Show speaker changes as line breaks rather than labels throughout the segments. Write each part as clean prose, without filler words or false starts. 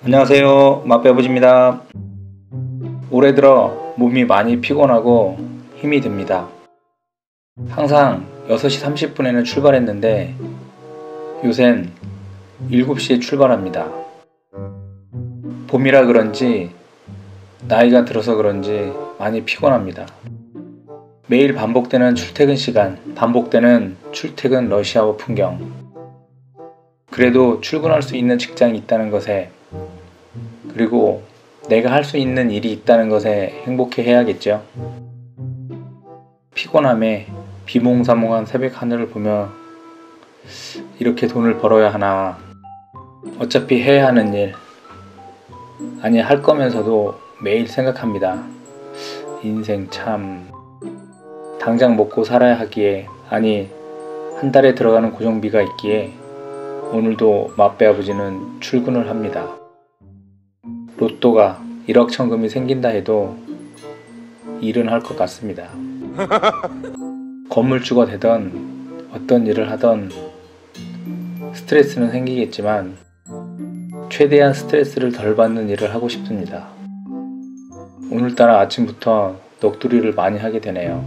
안녕하세요, 맛배아버지입니다. 올해 들어 몸이 많이 피곤하고 힘이 듭니다. 항상 6시 30분에는 출발했는데 요샌 7시에 출발합니다. 봄이라 그런지 나이가 들어서 그런지 많이 피곤합니다. 매일 반복되는 출퇴근 시간, 반복되는 출퇴근 러시아워 풍경. 그래도 출근할 수 있는 직장이 있다는 것에, 그리고 내가 할 수 있는 일이 있다는 것에 행복해 해야겠죠. 피곤함에 비몽사몽한 새벽 하늘을 보며 이렇게 돈을 벌어야 하나, 어차피 해야 하는 일, 아니 할 거면서도 매일 생각합니다. 인생 참, 당장 먹고 살아야 하기에, 아니 한 달에 들어가는 고정비가 있기에 오늘도 맛배아버지는 출근을 합니다. 로또가 1억 천금이 생긴다 해도 일은 할 것 같습니다. 건물주가 되던 어떤 일을 하던 스트레스는 생기겠지만 최대한 스트레스를 덜 받는 일을 하고 싶습니다. 오늘따라 아침부터 넋두리를 많이 하게 되네요.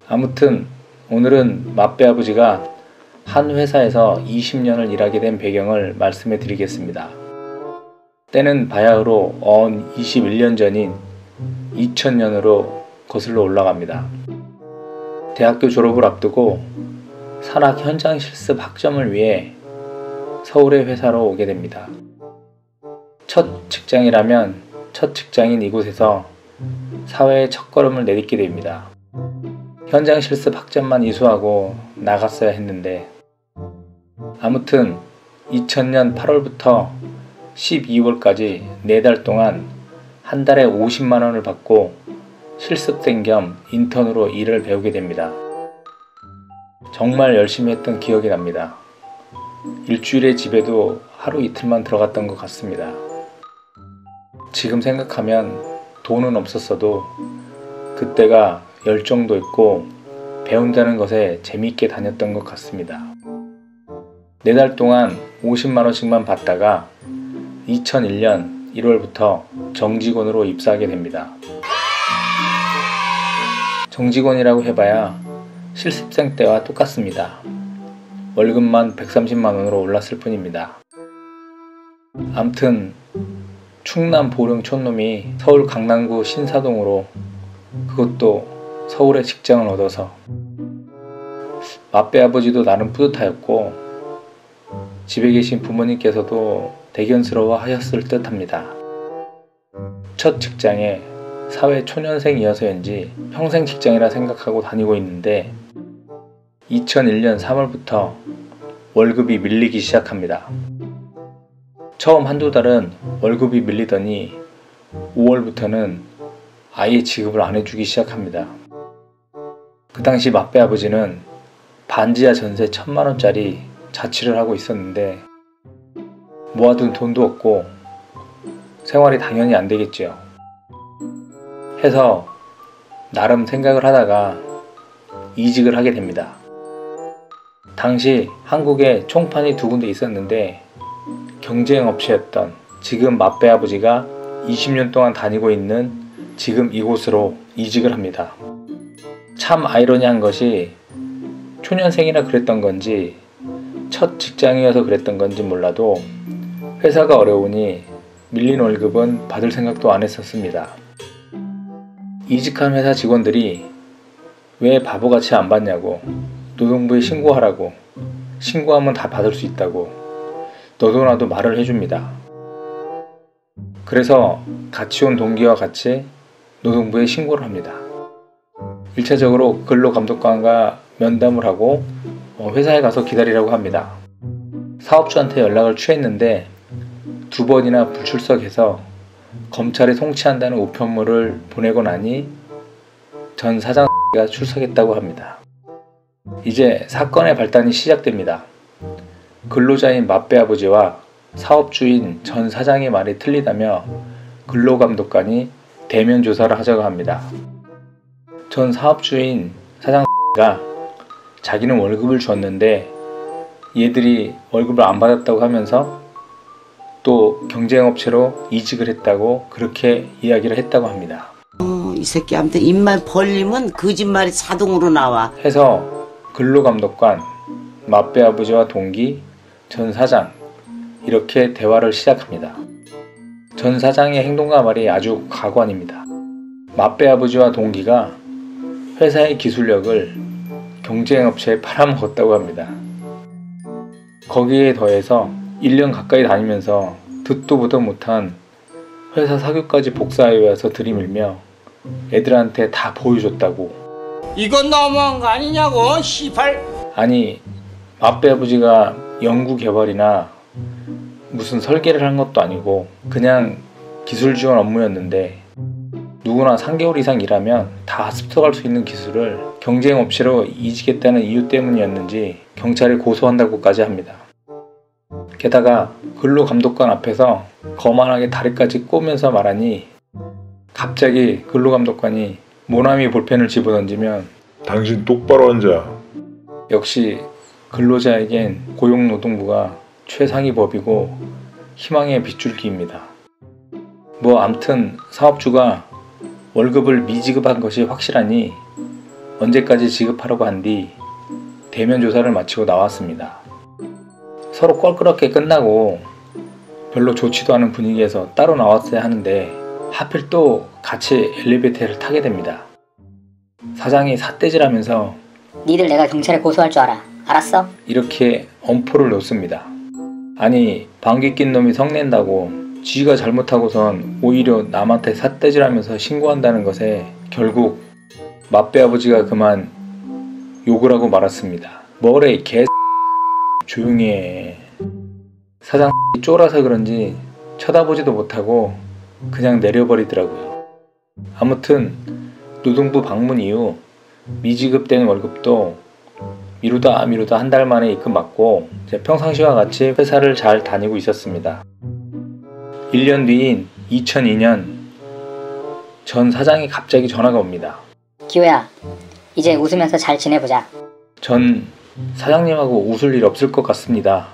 아무튼 오늘은 맛배아버지가 한 회사에서 20년을 일하게 된 배경을 말씀해 드리겠습니다. 때는 바야흐로 21년 전인 2000년으로 거슬러 올라갑니다. 대학교 졸업을 앞두고 산학 현장 실습 학점을 위해 서울의 회사로 오게 됩니다. 첫 직장이라면 첫 직장인 이곳에서 사회의 첫걸음을 내딛게 됩니다. 현장 실습 학점만 이수하고 나갔어야 했는데, 아무튼 2000년 8월부터 12월까지 4달 동안 한 달에 50만원을 받고 실습생 겸 인턴으로 일을 배우게 됩니다. 정말 열심히 했던 기억이 납니다. 일주일에 집에도 하루 이틀만 들어갔던 것 같습니다. 지금 생각하면 돈은 없었어도 그때가 열정도 있고 배운다는 것에 재미있게 다녔던 것 같습니다. 4달 동안 50만원씩만 받다가 2001년 1월부터 정직원으로 입사하게 됩니다. 정직원이라고 해봐야 실습생 때와 똑같습니다. 월급만 130만원으로 올랐을 뿐입니다. 암튼 충남 보령 촌놈이 서울 강남구 신사동으로, 그것도 서울에 직장을 얻어서 맛배아버지도 나름 뿌듯하였고 집에 계신 부모님께서도 대견스러워 하셨을 듯 합니다. 첫 직장에 사회 초년생이어서인지 평생 직장이라 생각하고 다니고 있는데 2001년 3월부터 월급이 밀리기 시작합니다. 처음 한두 달은 월급이 밀리더니 5월부터는 아예 지급을 안 해주기 시작합니다. 그 당시 맛배아버지는 반지하 전세 1000만원짜리 자취를 하고 있었는데 모아둔 돈도 없고 생활이 당연히 안 되겠죠. 해서 나름 생각을 하다가 이직을 하게 됩니다. 당시 한국에 총판이 2군데 있었는데 경쟁업체였던 지금 맛배아버지가 20년 동안 다니고 있는 지금 이곳으로 이직을 합니다. 참 아이러니한 것이 초년생이라 그랬던 건지 첫 직장이어서 그랬던 건지 몰라도 회사가 어려우니 밀린 월급은 받을 생각도 안 했었습니다. 이직한 회사 직원들이 왜 바보같이 안 받냐고, 노동부에 신고하라고, 신고하면 다 받을 수 있다고 너도 나도 말을 해줍니다. 그래서 같이 온 동기와 같이 노동부에 신고를 합니다. 1차적으로 근로감독관과 면담을 하고 회사에 가서 기다리라고 합니다. 사업주한테 연락을 취했는데 2번이나 불출석해서 검찰에 송치한다는 우편물을 보내고 나니 전 사장가 출석했다고 합니다. 이제 사건의 발단이 시작됩니다. 근로자인 맛배아버지와 사업주인 전 사장의 말이 틀리다며 근로감독관이 대면 조사를 하자고 합니다. 전 사업주인 사장가 자기는 월급을 줬는데 얘들이 월급을 안 받았다고 하면서 또 경쟁업체로 이직을 했다고 그렇게 이야기를 했다고 합니다.
이 새끼한테 입만 벌리면 거짓말이 자동으로 나와.
해서 근로감독관, 맞배 아버지와 동기, 전 사장 이렇게 대화를 시작합니다. 전 사장의 행동과 말이 아주 가관입니다. 맞배 아버지와 동기가 회사의 기술력을 경쟁업체에 팔아먹었다고 합니다. 거기에 더해서 1년 가까이 다니면서 듣도 보도 못한 회사 사교까지 복사해 와서 들이밀며 애들한테 다 보여줬다고.
이건 너무한 거 아니냐고, 시발.
아니, 맞배 아버지가 연구 개발이나 무슨 설계를 한 것도 아니고 그냥 기술 지원 업무였는데 누구나 3개월 이상 일하면 다 습득할 수 있는 기술을 경쟁업체로 이직했다는 이유 때문이었는지 경찰에 고소한다고까지 합니다. 게다가 근로감독관 앞에서 거만하게 다리까지 꼬면서 말하니 갑자기 근로감독관이 모나미 볼펜을 집어던지면
당신 똑바로 앉아.
역시 근로자에겐 고용노동부가 최상위 법이고 희망의 빗줄기입니다. 뭐 암튼 사업주가 월급을 미지급한 것이 확실하니 언제까지 지급하라고 한 뒤 대면 조사를 마치고 나왔습니다. 서로 껄끄럽게 끝나고 별로 좋지도 않은 분위기에서 따로 나왔어야 하는데 하필 또 같이 엘리베이터를 타게 됩니다. 사장이 삿대질하면서
니들 내가 경찰에 고소할 줄 알아. 알았어?
이렇게 엄포를 놓습니다. 아니, 방귀 낀 놈이 성낸다고 지가 잘못하고선 오히려 남한테 삿대질하면서 신고한다는 것에 결국 맞배 아버지가 그만 욕을 하고 말았습니다. 뭐래 이 개 조용히 해. 사장 쫄아서 그런지 쳐다보지도 못하고 그냥 내려버리더라고요. 아무튼 노동부 방문 이후 미지급된 월급도 미루다 한 달 만에 입금받고 평상시와 같이 회사를 잘 다니고 있었습니다. 1년 뒤인 2002년 전 사장이 갑자기 전화가 옵니다.
기호야, 이제 웃으면서 잘 지내보자.
전 사장님하고 웃을 일 없을 것 같습니다.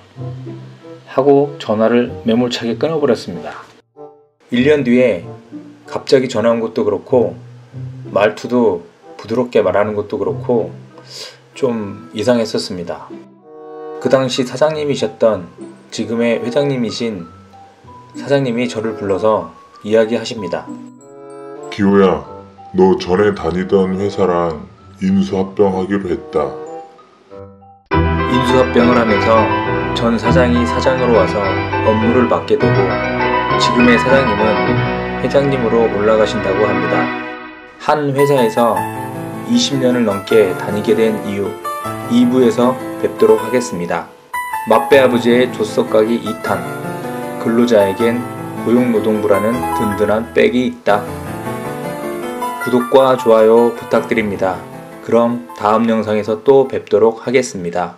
하고 전화를 매몰차게 끊어버렸습니다. 1년 뒤에 갑자기 전화 온 것도 그렇고 말투도 부드럽게 말하는 것도 그렇고 좀 이상했었습니다. 그 당시 사장님이셨던 지금의 회장님이신 사장님이 저를 불러서 이야기하십니다.
기호야, 너 전에 다니던 회사랑 인수합병하기로 했다.
인수합병을 하면서 전 사장이 사장으로 와서 업무를 맡게 되고 지금의 사장님은 회장님으로 올라가신다고 합니다. 한 회사에서 20년을 넘게 다니게 된 이유 2부에서 뵙도록 하겠습니다. 맞배 아버지의 조석가기 2탄 근로자에겐 고용노동부라는 든든한 백이 있다. 구독과 좋아요 부탁드립니다. 그럼 다음 영상에서 또 뵙도록 하겠습니다.